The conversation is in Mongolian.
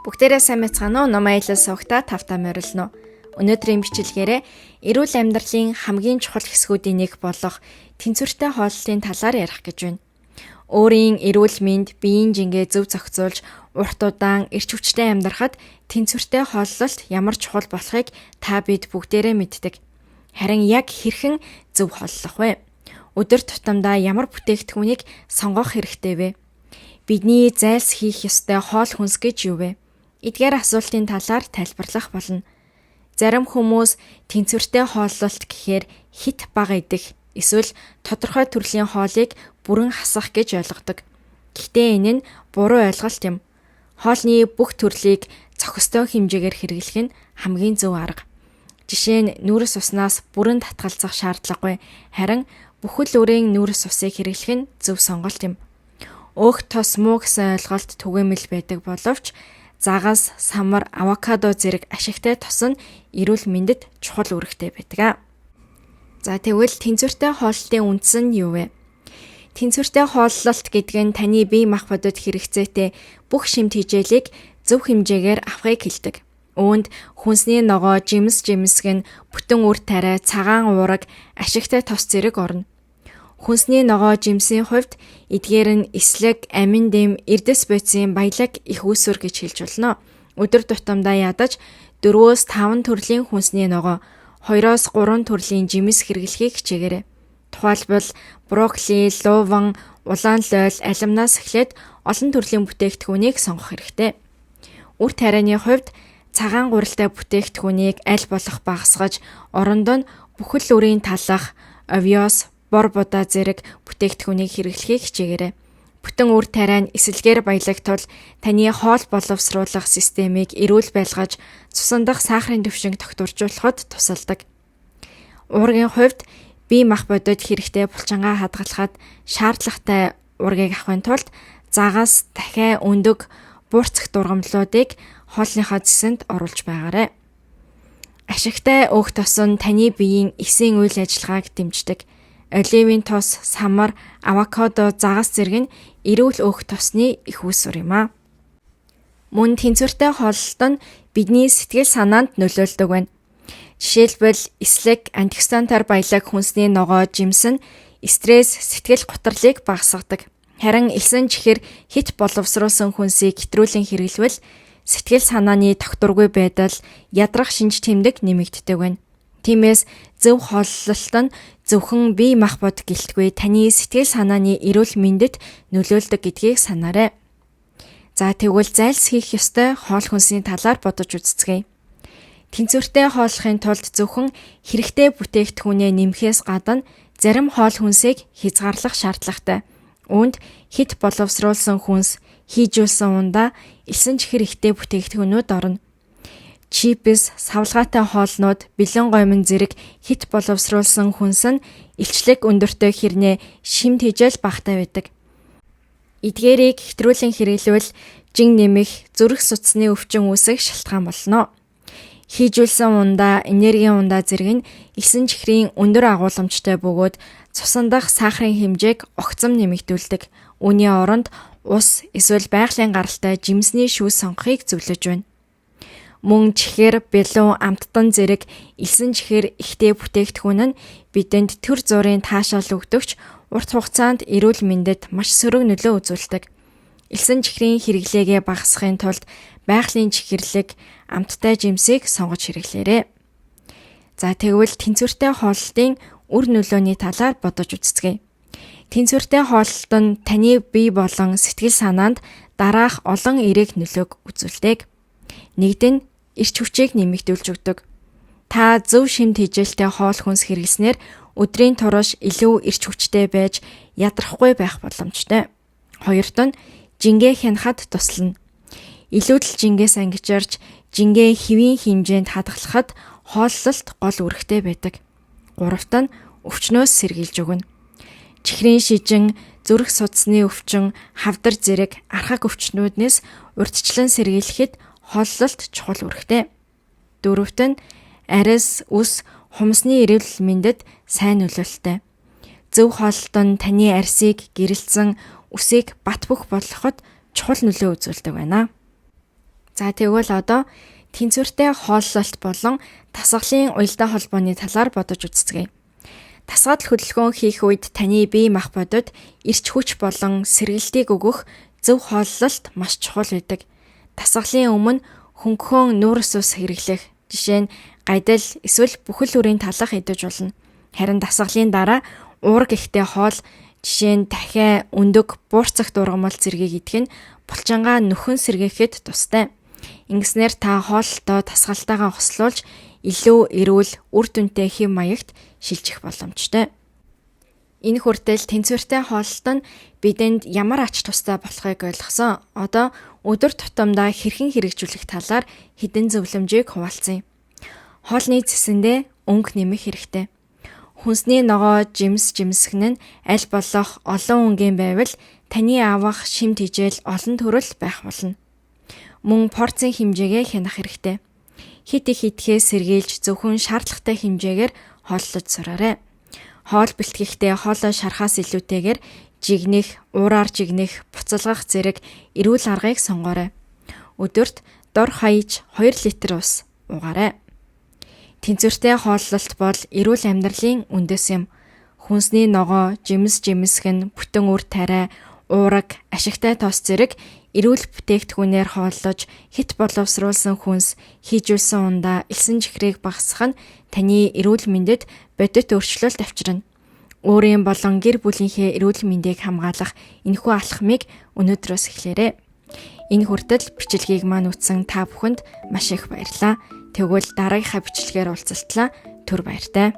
Бүгдээрээ сайн байцгаана уу? Ном аялал суугта тавтаа морилно. Өнөөдрийн бичлэгээрээ эрүүл амьдралын хамгийн чухал хэсгүүдийн нэг болох тэнцвэртэй хооллолтын талаар ярих гэж байна. Өөрийн эрүүл мэнд, биеийн жингээ зөв зохицуулж, урт удаан эрч хүчтэй амьдрахад тэнцвэртэй хооллолт ямар чухал болохыг та бид бүгдээрээ мэддэг. Харин яг хэрхэн зөв хооллох вэ? Өдөр тутамдаа ямар бүтээгдэхүүнийг сонгох хэрэгтэй вэ? Бидний зайлс хийх ёстой хоол хүнс гэж юу вэ? Эдгээр асуултын талаар тайлбарлах болно. Зарим хүмүүс тэнцвэртэй хооллолт гэхээр хит бага идэх, эсвэл тодорхой төрлийн хоолыг бүрэн хасах гэж ойлгодог. Гэхдээ энэ нь буруу ойлголт юм. Хоолны бүх төрлийг зохистой хэмжээгээр хэрэглэх нь хамгийн зөв арга. Жишээ нь нүүрс уснаас бүрэн татгалзах шаардлагагүй, харин бүхэл үрийн нүүрс усыг хэрэглэх нь зөв сонголт юм. Өөх тос муу гэсэн ойлголт түгээмэл байдаг боловч загас, самар, авокадо зэрэг ашигтай тос нь эрүүл мэндэд чухал үүрэгтэй байдаг. За тэгвэл тэнцвэртэй хооллолтын үндс нь юу вэ? Тэнцвэртэй хооллолт гэдэг нь таны бие махбодод хэрэгцээтэй бүх шимт хичээлийг зөв хэмжээгээр авахыг хэлдэг. Үүнд хүнсний ногоо, жимсгэн, бүтэн үр тариа, цагаан уураг, ашигтай тос зэрэг орно. Хүнсний ногоо жимсийн хувьд эдгээр нь эслэг, амин дэм, эрдэс бодисын баялаг их үүсвэр гэж хэлж болно. Өдөр тутамдаа ядаж 4-5 төрлийн хүнсний ногоо, 2-3 төрлийн жимс хэрэглэхийг хичээгээрэй. Тухайлбал брокколи, луван, улаан лойл, алимнаас эхлээд олон төрлийн бүтээгдэхүүнийг сонгох хэрэгтэй. Үр тарианы хувьд цагаан гурилтай бүтээгдэхүүнийг аль болох багасгаж, орондоо нь бүхэл үрийн талах, овёс, бор будаа зэрэг бүтээгдэхүүнийг хэрэглэхийг хичээгээрэй. Бүтэн үр тариа нь эсэлгээр баялагтвал таны хоол боловсруулах системийг эрүүл байлгаж, цусан дахь сахарын түвшинг тогтворжуулахад тусалдаг. Уургийн хувьд бие махбодод хэрэгтэй булчингаа хадгалахад шаардлагатай уургийг авахын тулд загас, дахиа, өндөг, буурцах дургамлуудыг хоолныхоо зэсэнд оруулж байгаарай. Ашигтай өөх тос нь таны биеийн эсийн үйл ажиллагааг дэмждэг. Оливын тос, самар, авокадо, загас зэрэг нь эрүүл өөх тосны их үүсвэр юм а. Мөн тэнцвэртэй хооллолт нь бидний сэтгэл санаанд нөлөөлдөг байна. Жишээлбэл эслэг, антиоксидантаар баялаг хүнсний ногоо, жимс нь стресс, сэтгэл готрлыг багасгадаг. Харин элсэн чихэр хит боловсруулсан хүнсийг хэтрүүлэн хэрэглэвэл сэтгэл санааны тогтворгүй байдал, ядрах шинж тэмдэг нэмэгддэг байна. Тиймээс зөв хооллолт нь зөвхөн бие махбод гэлтгүй таны сэтгэл санааны эрүүл мэндэд нөлөөлдөг гэдгийг санаарай. За тэгвэл зайлс хийх ёстой хоол хүнсний талаар бодож үзцгээе. Тэнцвэртэй хооллохын тулд зөвхөн хэрэгтэй бүтээгдэхүүнээ нэмэхээс гадна зарим хоол хүнсийг хязгаарлах шаардлагатай. Үүнд хит боловсруулсан хүнс, хийжүүлсэн ундаа, элсэн чихэр ихтэй бүтээгдэхүүнүүд орно. Чипс, савлгаатай хоолнууд, бэлэн гомин зэрэг хит боловсруулсан хүнс нь илчлэг өндөртэй хэрнээ шимт хижээл багтаа байдаг. Эдгээрийг хэтрүүлэн хэрэглэвэл жин нэмэх, зүрх судасны өвчин үүсэх шалтгаан болно. Хийжүүлсэн ундаа, энергийн ундаа зэрэг нь элсэн чихрийн өндөр агуулмжтай бөгөөд цусан дахь сахарын хэмжээг огцом нэмэгдүүлдэг. Үүний оронд ус эсвэл байгалийн гаралтай жимсний шүүс сонгохыг зөвлөж байна. Мөн чихэр, бэлэн, амттан зэрэг элсэн чихэр ихтэй бүтээгдэхүүн нь бидэнд төр зургийн таашаал өгдөгч урт хугацаанд эрүүл мэндэд маш сөрөг нөлөө үзүүлдэг. Элсэн чихрийн хэрэглээгээ багасгахын тулд байгалийн чихэрлэг, амттай жимсийг сонгож хэрэглээрэй. За тэгвэл тэнцвэртэй хооллолтын үр нөлөөний талаар бодож үзцгээе. Тэнцвэртэй хооллолт нь таны бие болон сэтгэл санаанд дараах олон эерэг нөлөөг үзүүлдэг. Нэгд нь эрч хүчийг нэмэгдүүлж өгдөг. Та зөв шимт хижээлтэй хоол хүнс хэрэглэснээр өдрийн турш илүү эрч хүчтэй байж ядрахгүй байх боломжтой. Хоёрт нь жингээ хянахад туслана. Илүүдэл жингээс ангижирч, жингээ хэвийн хэмжээнд хадгалахад хооллолт гол үүрэгтэй байдаг. Гуравт нь өвчнөөс сэргийлж өгнө. Чихрийн шижин, зүрх судасны өвчин, хавдар зэрэг архаг өвчнүүднээс урьдчилан сэргийлэхэд хооллолт чухал үүрэгтэй. Дөрөвт нь арьс, үс, хумсны эрүүл мэндэд сайн нөлөөлөлтэй. Зөв хооллолт нь таны арьсыг гэрэлцэн, үсийг бат бөх болгоход чухал нөлөө үзүүлдэг байна. За тэгвэл одоо тэнцвэртэй хооллолт болон тасгалын уялдаа холбооны талаар бодож үзцгээе. Тасгал хөдөлгөөн хийх үед таны бие махбодод эрч хүч болон сэргэлтийг өгөх зөв хооллолт маш чухал байдаг. Тасгалын өмнө хөнгөхөн нүүрс ус хэрэглэх, жишээ нь гайдал эсвэл бүхэл үрийн талах идэж болно. Харин тасгалын дараа уурга ихтэй хоол, жишээ нь дахиа өндөг буурцагт ургамал зэргийг идэх нь булчингаа нөхөн сэргээхэд тустай. Ингэснээр та хооллолтоо тасгалтайгаа хослуулж илүү эрүүл, үр дүнтэй хэв маягт шилжих боломжтой. Энэ хүртэл тэнцвэртэй хооллолт нь бидэнд ямар ач тустай болохыг ойлгосон. Одоо өдөр тутамдаа хэрхэн хэрэгжүүлэх талаар хэдэн зөвлөмжийг хуваалцъя. Хоолны цэсэндээ өнгө нэмэх хэрэгтэй. Хүнсний ногоо жимсэх нь аль болох олон өнгийн байвал таны авах шим тэжээл олон төрөл байх болно. Мөн порцийн хэмжээгээ хянах хэрэгтэй. Хит их идэхээ сэргийлж зөвхөн шаардлагатай хэмжээгээр хооллож сураарай. Хоол бэлтгэхдээ хоолой шарахаас илүүтэйгээр жигнэх, уураар жигнэх, буцалгах зэрэг эрүүл аргыг сонгоорой. Өдөрт дор хаяж 2 литр ус уугаарай. Тэнцвэртэй хооллолт бол эрүүл амьдралын үндэс юм. Хүнсний ногоо, жимсэх нь бүтэн үр тариа, уураг, ашигтай тоос зэрэг эрүүл бүтээгдэхүүнээр хооллож хит боловсруулсан хүнс, хийжүүлсэн ундаа элсэн чихрийг багасгах нь таны эрүүл мэндэд бодит өөрчлөлт авчирна. Өөрийн болон гэр бүлийнхээ эрүүл мэндийг хамгаалах энэхүү алхмыг өнөөдрөөс эхлээрэй. Энэ хүртэл бичлэгийг маань үзсэн та бүхэнд маш их баярлалаа. Тэгвэл дараагийнхаа бичлэгээр уулзалтлаа. Түр баяртай.